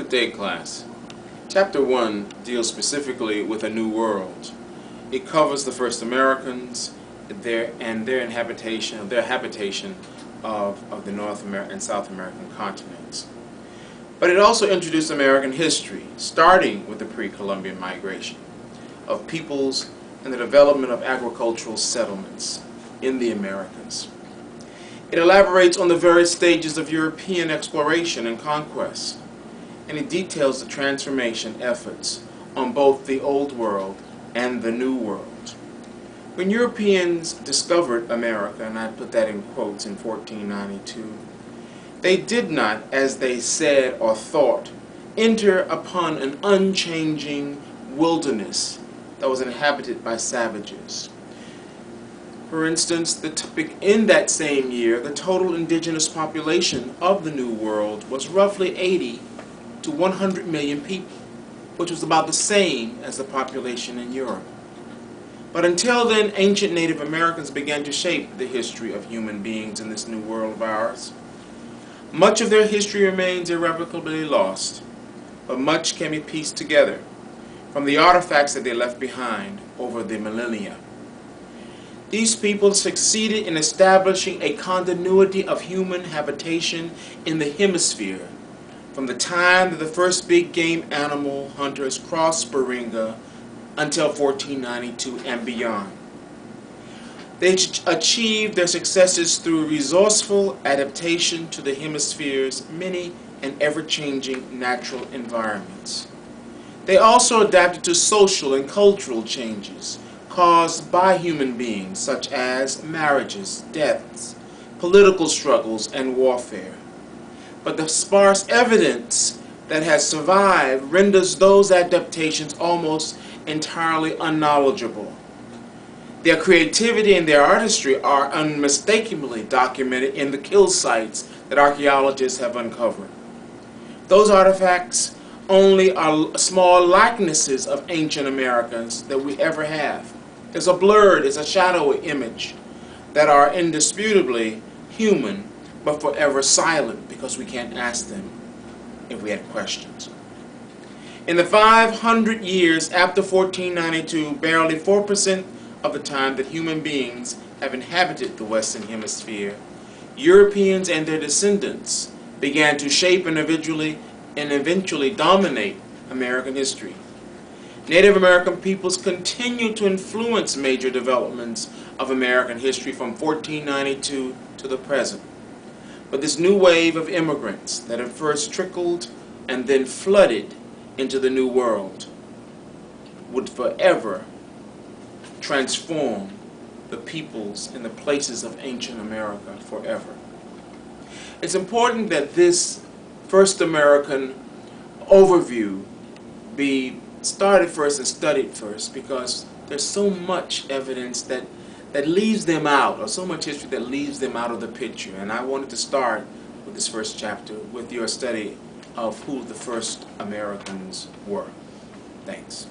Good day, class. Chapter 1 deals specifically with a new world. It covers the first Americans, their habitation of the North American and South American continents. But it also introduced American history, starting with the pre-Columbian migration of peoples and the development of agricultural settlements in the Americas. It elaborates on the various stages of European exploration and conquest, and it details the transformation efforts on both the Old World and the New World. When Europeans discovered America, and I put that in quotes, in 1492, they did not, as they said or thought, enter upon an unchanging wilderness that was inhabited by savages. For instance, in that same year, the total indigenous population of the New World was roughly 80 to 100 million people, which was about the same as the population in Europe. But until then, ancient Native Americans began to shape the history of human beings in this new world of ours. Much of their history remains irrevocably lost, but much can be pieced together from the artifacts that they left behind over the millennia. These people succeeded in establishing a continuity of human habitation in the hemisphere from the time that the first big game animal hunters crossed Beringa until 1492 and beyond. They achieved their successes through resourceful adaptation to the hemisphere's many and ever-changing natural environments. They also adapted to social and cultural changes caused by human beings, such as marriages, deaths, political struggles, and warfare. But the sparse evidence that has survived renders those adaptations almost entirely unknowledgeable. Their creativity and their artistry are unmistakably documented in the kill sites that archaeologists have uncovered. Those artifacts only are small likenesses of ancient Americans that we ever have. There's a blurred, it's a shadowy image that are indisputably human, but forever silent because we can't ask them if we had questions. In the 500 years after 1492, barely 4% of the time that human beings have inhabited the Western Hemisphere, Europeans and their descendants began to shape and eventually dominate American history. Native American peoples continue to influence major developments of American history from 1492 to the present. But this new wave of immigrants that had first trickled and then flooded into the New World would forever transform the peoples and the places of ancient America forever. It's important that this first American overview be started first and studied first, because there's so much evidence that leaves them out, or so much history that leaves them out of the picture. And I wanted to start with this first chapter with your study of who the first Americans were. Thanks.